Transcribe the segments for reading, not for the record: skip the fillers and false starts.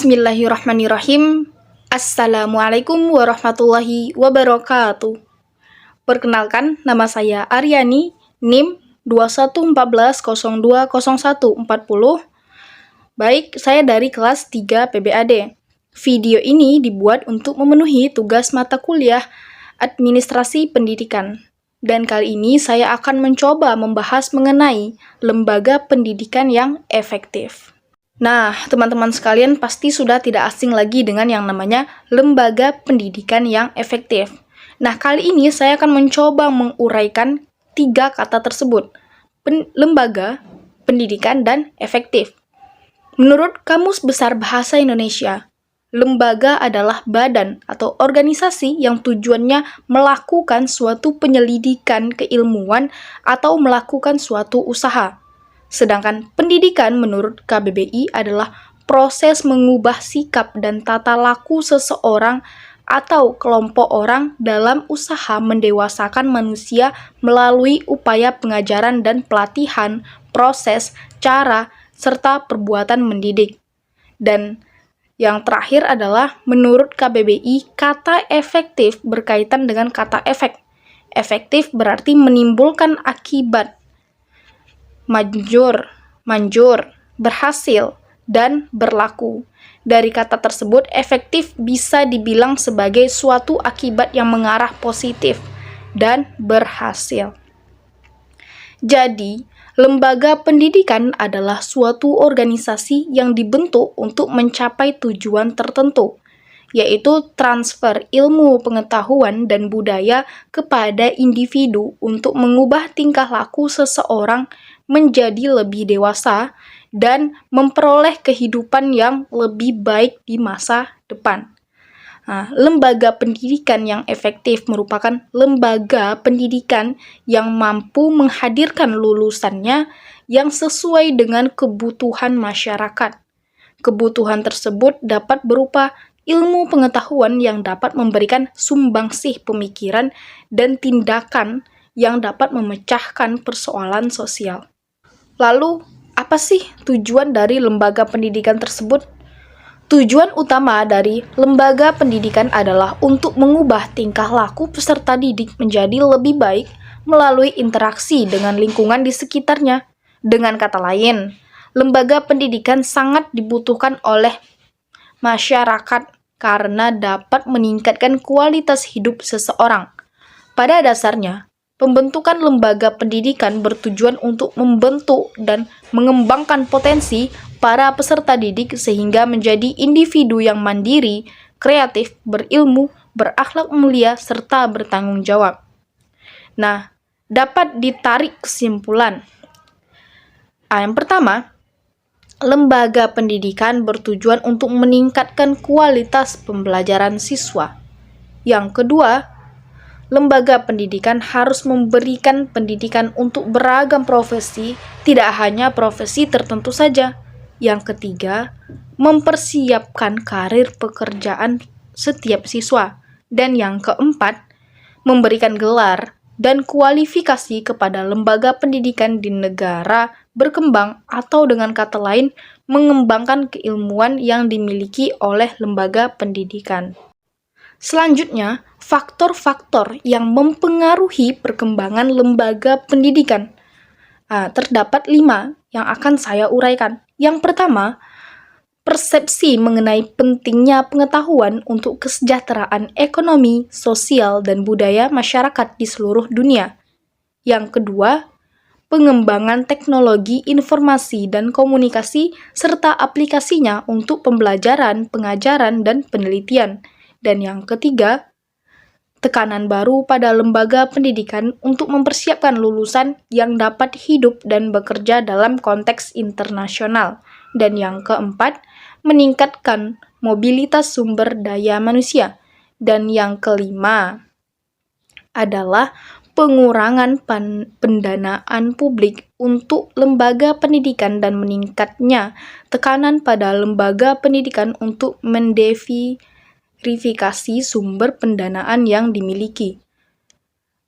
Bismillahirrahmanirrahim. Assalamualaikum warahmatullahi wabarakatuh. Perkenalkan, nama saya Aryani, NIM 2114020140. Baik, saya dari kelas 3 PBAD. Video ini dibuat untuk memenuhi tugas mata kuliah Administrasi Pendidikan. Dan kali ini saya akan mencoba membahas mengenai lembaga pendidikan yang efektif. Nah, teman-teman sekalian pasti sudah tidak asing lagi dengan yang namanya lembaga pendidikan yang efektif. Nah, kali ini saya akan mencoba menguraikan 3 kata tersebut. Lembaga, pendidikan, dan efektif. Menurut Kamus Besar Bahasa Indonesia, lembaga adalah badan atau organisasi yang tujuannya melakukan suatu penyelidikan keilmuan atau melakukan suatu usaha. Sedangkan pendidikan menurut KBBI adalah proses mengubah sikap dan tata laku seseorang atau kelompok orang dalam usaha mendewasakan manusia melalui upaya pengajaran dan pelatihan, proses, cara, serta perbuatan mendidik. Dan yang terakhir adalah menurut KBBI, kata efektif berkaitan dengan kata efek. Efektif berarti menimbulkan akibat. Manjur, berhasil, dan berlaku. Dari kata tersebut, efektif bisa dibilang sebagai suatu akibat yang mengarah positif dan berhasil. Jadi, lembaga pendidikan adalah suatu organisasi yang dibentuk untuk mencapai tujuan tertentu, yaitu transfer ilmu, pengetahuan, dan budaya kepada individu untuk mengubah tingkah laku seseorang menjadi lebih dewasa dan memperoleh kehidupan yang lebih baik di masa depan. Nah, lembaga pendidikan yang efektif merupakan lembaga pendidikan yang mampu menghadirkan lulusannya yang sesuai dengan kebutuhan masyarakat. Kebutuhan tersebut dapat berupa ilmu pengetahuan yang dapat memberikan sumbangsih pemikiran dan tindakan yang dapat memecahkan persoalan sosial. Lalu, apa sih tujuan dari lembaga pendidikan tersebut? Tujuan utama dari lembaga pendidikan adalah untuk mengubah tingkah laku peserta didik menjadi lebih baik melalui interaksi dengan lingkungan di sekitarnya. Dengan kata lain, lembaga pendidikan sangat dibutuhkan oleh masyarakat karena dapat meningkatkan kualitas hidup seseorang. Pada dasarnya, pembentukan lembaga pendidikan bertujuan untuk membentuk dan mengembangkan potensi para peserta didik sehingga menjadi individu yang mandiri, kreatif, berilmu, berakhlak mulia, serta bertanggung jawab. Nah, dapat ditarik kesimpulan. Yang pertama, lembaga pendidikan bertujuan untuk meningkatkan kualitas pembelajaran siswa. Yang kedua, lembaga pendidikan harus memberikan pendidikan untuk beragam profesi, tidak hanya profesi tertentu saja. Yang ketiga, mempersiapkan karir pekerjaan setiap siswa. Dan yang keempat, memberikan gelar dan kualifikasi kepada lembaga pendidikan di negara berkembang atau dengan kata lain, mengembangkan keilmuan yang dimiliki oleh lembaga pendidikan. Selanjutnya, faktor-faktor yang mempengaruhi perkembangan lembaga pendidikan. Terdapat 5 yang akan saya uraikan. Yang pertama, persepsi mengenai pentingnya pengetahuan untuk kesejahteraan ekonomi, sosial, dan budaya masyarakat di seluruh dunia. Yang kedua, pengembangan teknologi informasi dan komunikasi serta aplikasinya untuk pembelajaran, pengajaran, dan penelitian. Dan yang ketiga, tekanan baru pada lembaga pendidikan untuk mempersiapkan lulusan yang dapat hidup dan bekerja dalam konteks internasional. Dan yang keempat, meningkatkan mobilitas sumber daya manusia. Dan yang kelima adalah pengurangan pendanaan publik untuk lembaga pendidikan dan meningkatnya tekanan pada lembaga pendidikan untuk verifikasi sumber pendanaan yang dimiliki.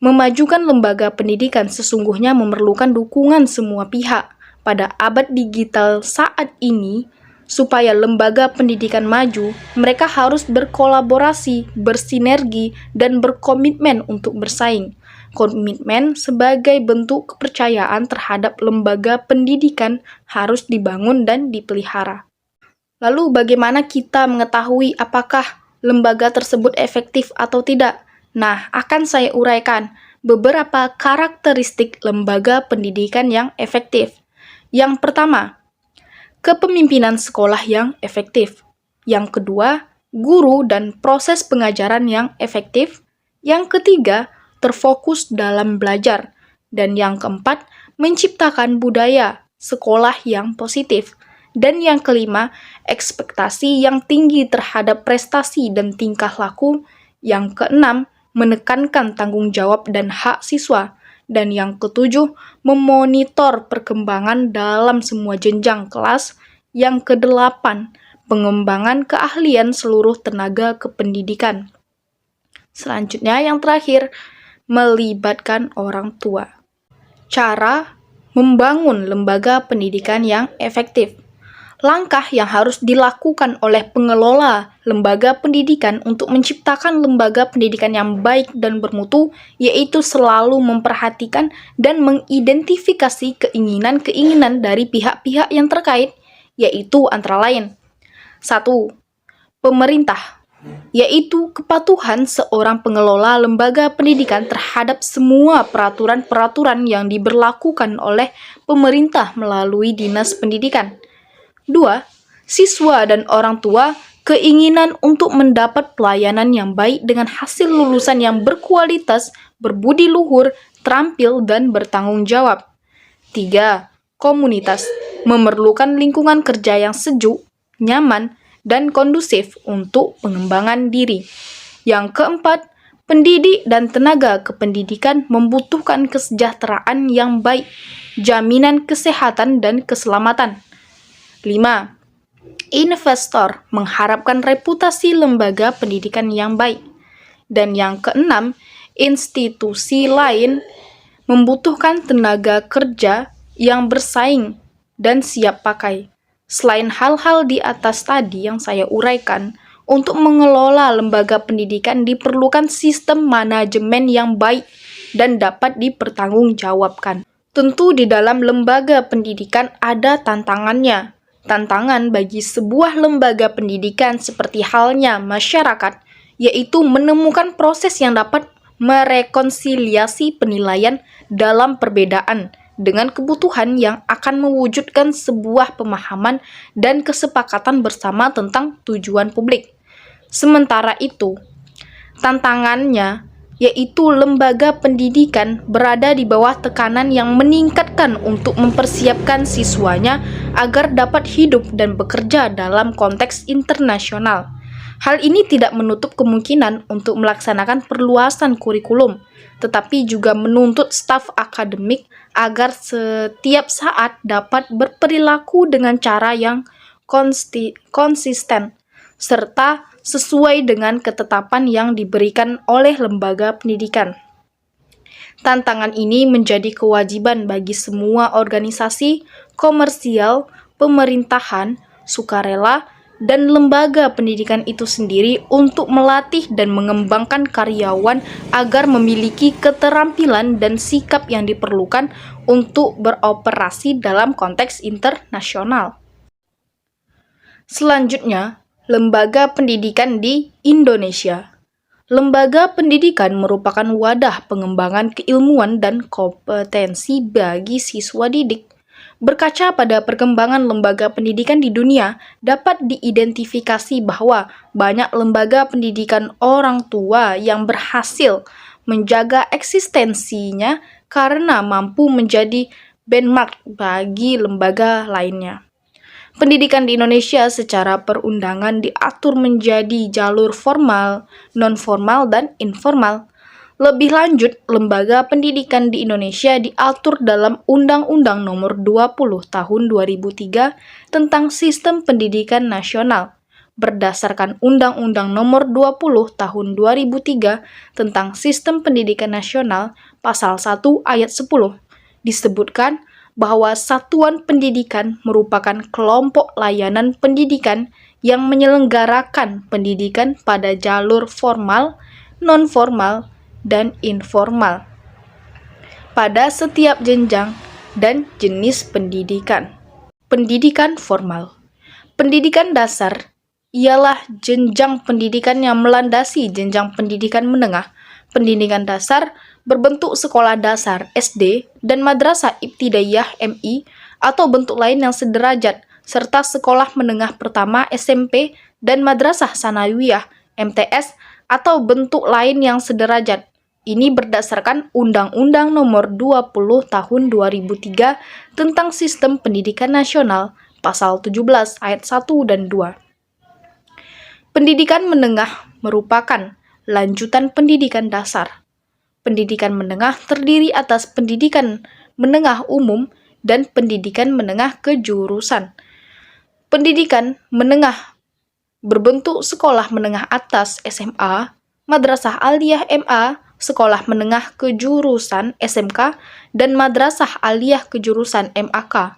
Memajukan lembaga pendidikan sesungguhnya memerlukan dukungan semua pihak. Pada abad digital saat ini, Supaya lembaga pendidikan maju, mereka harus berkolaborasi, bersinergi, dan berkomitmen untuk bersaing. Komitmen sebagai bentuk kepercayaan terhadap lembaga pendidikan harus dibangun dan dipelihara. Lalu bagaimana kita mengetahui apakah lembaga tersebut efektif atau tidak? Nah, akan saya uraikan beberapa karakteristik lembaga pendidikan yang efektif. Yang pertama, kepemimpinan sekolah yang efektif. Yang kedua, guru dan proses pengajaran yang efektif. Yang ketiga, terfokus dalam belajar. Dan yang keempat, menciptakan budaya sekolah yang positif. Dan yang kelima, ekspektasi yang tinggi terhadap prestasi dan tingkah laku. Yang keenam, menekankan tanggung jawab dan hak siswa. Dan yang ketujuh, memonitor perkembangan dalam semua jenjang kelas. Yang kedelapan, pengembangan keahlian seluruh tenaga kependidikan. Selanjutnya yang terakhir, melibatkan orang tua. Cara membangun lembaga pendidikan yang efektif. Langkah yang harus dilakukan oleh pengelola lembaga pendidikan untuk menciptakan lembaga pendidikan yang baik dan bermutu, yaitu selalu memperhatikan dan mengidentifikasi keinginan-keinginan dari pihak-pihak yang terkait, yaitu antara lain 1. Pemerintah, yaitu kepatuhan seorang pengelola lembaga pendidikan terhadap semua peraturan-peraturan yang diberlakukan oleh pemerintah melalui Dinas Pendidikan. 2. Siswa dan orang tua, keinginan untuk mendapat pelayanan yang baik dengan hasil lulusan yang berkualitas, berbudi luhur, terampil, dan bertanggung jawab. 3. Komunitas, memerlukan lingkungan kerja yang sejuk, nyaman, dan kondusif untuk pengembangan diri. Yang keempat, pendidik dan tenaga kependidikan membutuhkan kesejahteraan yang baik, jaminan kesehatan dan keselamatan. 5. Investor mengharapkan reputasi lembaga pendidikan yang baik. Dan yang keenam, institusi lain membutuhkan tenaga kerja yang bersaing dan siap pakai. Selain hal-hal di atas tadi yang saya uraikan, untuk mengelola lembaga pendidikan diperlukan sistem manajemen yang baik dan dapat dipertanggungjawabkan. Tentu di dalam lembaga pendidikan ada tantangannya. Tantangan bagi sebuah lembaga pendidikan seperti halnya masyarakat, yaitu menemukan proses yang dapat merekonsiliasi penilaian dalam perbedaan dengan kebutuhan yang akan mewujudkan sebuah pemahaman dan kesepakatan bersama tentang tujuan publik. Sementara itu, tantangannya yaitu lembaga pendidikan berada di bawah tekanan yang meningkatkan untuk mempersiapkan siswanya agar dapat hidup dan bekerja dalam konteks internasional. Hal ini tidak menutup kemungkinan untuk melaksanakan perluasan kurikulum, tetapi juga menuntut staf akademik agar setiap saat dapat berperilaku dengan cara yang konsisten, serta sesuai dengan ketetapan yang diberikan oleh lembaga pendidikan. Tantangan ini menjadi kewajiban bagi semua organisasi, komersial, pemerintahan, sukarela, dan lembaga pendidikan itu sendiri untuk melatih dan mengembangkan karyawan agar memiliki keterampilan dan sikap yang diperlukan untuk beroperasi dalam konteks internasional. Selanjutnya, lembaga pendidikan di Indonesia. Lembaga pendidikan merupakan wadah pengembangan keilmuan dan kompetensi bagi siswa didik. Berkaca pada perkembangan lembaga pendidikan di dunia, dapat diidentifikasi bahwa banyak lembaga pendidikan orang tua yang berhasil menjaga eksistensinya karena mampu menjadi benchmark bagi lembaga lainnya. Pendidikan di Indonesia secara perundangan diatur menjadi jalur formal, non-formal, dan informal. Lebih lanjut, lembaga pendidikan di Indonesia diatur dalam Undang-Undang Nomor 20 Tahun 2003 tentang Sistem Pendidikan Nasional. Berdasarkan Undang-Undang Nomor 20 Tahun 2003 tentang Sistem Pendidikan Nasional, Pasal 1 Ayat 10, disebutkan bahwa satuan pendidikan merupakan kelompok layanan pendidikan yang menyelenggarakan pendidikan pada jalur formal, non-formal, dan informal pada setiap jenjang dan jenis pendidikan. Pendidikan formal. Pendidikan dasar ialah jenjang pendidikan yang melandasi jenjang pendidikan menengah. Pendidikan dasar berbentuk sekolah dasar SD dan madrasah ibtidaiyah MI atau bentuk lain yang sederajat, serta sekolah menengah pertama SMP dan madrasah sanawiyah MTS atau bentuk lain yang sederajat. Ini berdasarkan Undang-Undang Nomor 20 Tahun 2003 tentang Sistem Pendidikan Nasional, Pasal 17 Ayat 1 dan 2. Pendidikan menengah merupakan lanjutan pendidikan dasar. Pendidikan menengah terdiri atas pendidikan menengah umum dan pendidikan menengah kejurusan. Pendidikan menengah berbentuk sekolah menengah atas SMA, madrasah aliyah MA, sekolah menengah kejurusan SMK, dan madrasah aliyah kejurusan MAK,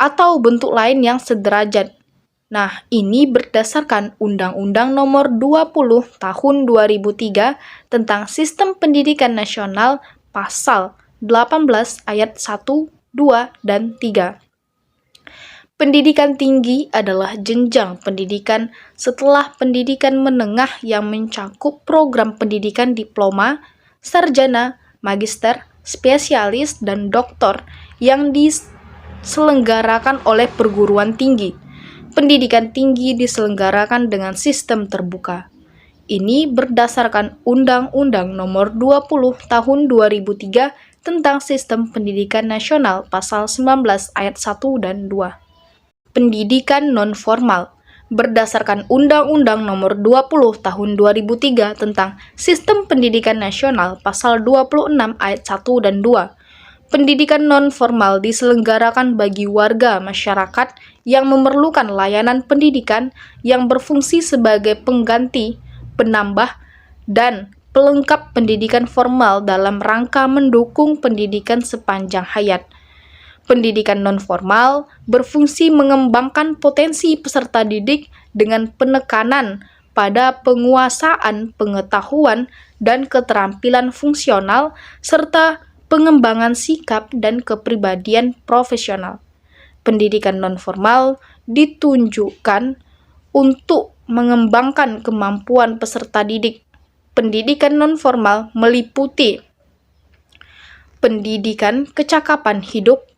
atau bentuk lain yang sederajat. Nah, ini berdasarkan Undang-Undang Nomor 20 Tahun 2003 tentang Sistem Pendidikan Nasional Pasal 18 Ayat 1, 2, dan 3. Pendidikan tinggi adalah jenjang pendidikan setelah pendidikan menengah yang mencakup program pendidikan diploma, sarjana, magister, spesialis, dan doktor yang diselenggarakan oleh perguruan tinggi. Pendidikan tinggi diselenggarakan dengan sistem terbuka. Ini berdasarkan Undang-Undang Nomor 20 Tahun 2003 tentang Sistem Pendidikan Nasional Pasal 19 Ayat 1 dan 2. Pendidikan non-formal berdasarkan Undang-Undang Nomor 20 Tahun 2003 tentang Sistem Pendidikan Nasional Pasal 26 Ayat 1 dan 2. Pendidikan non-formal diselenggarakan bagi warga masyarakat yang memerlukan layanan pendidikan yang berfungsi sebagai pengganti, penambah, dan pelengkap pendidikan formal dalam rangka mendukung pendidikan sepanjang hayat. Pendidikan non-formal berfungsi mengembangkan potensi peserta didik dengan penekanan pada penguasaan pengetahuan dan keterampilan fungsional serta pengembangan sikap dan kepribadian profesional. Pendidikan non-formal ditunjukkan untuk mengembangkan kemampuan peserta didik. Pendidikan non-formal meliputi pendidikan kecakapan hidup,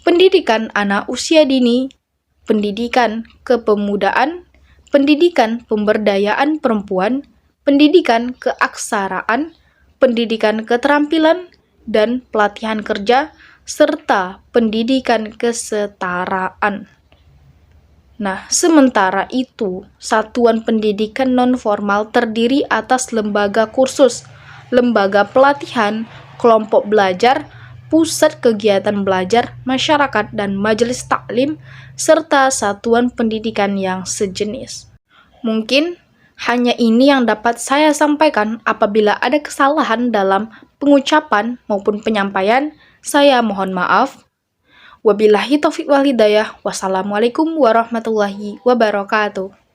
pendidikan anak usia dini, pendidikan kepemudaan, pendidikan pemberdayaan perempuan, pendidikan keaksaraan, pendidikan keterampilan, dan pelatihan kerja, serta pendidikan kesetaraan. Nah, sementara itu, satuan pendidikan non-formal terdiri atas lembaga kursus, lembaga pelatihan, kelompok belajar, pusat kegiatan belajar, masyarakat, dan majelis taklim, serta satuan pendidikan yang sejenis. Mungkin hanya ini yang dapat saya sampaikan. Apabila ada kesalahan dalam pengucapan maupun penyampaian, saya mohon maaf. Wabillahi taufiq wal hidayah. Wassalamualaikum warahmatullahi wabarakatuh.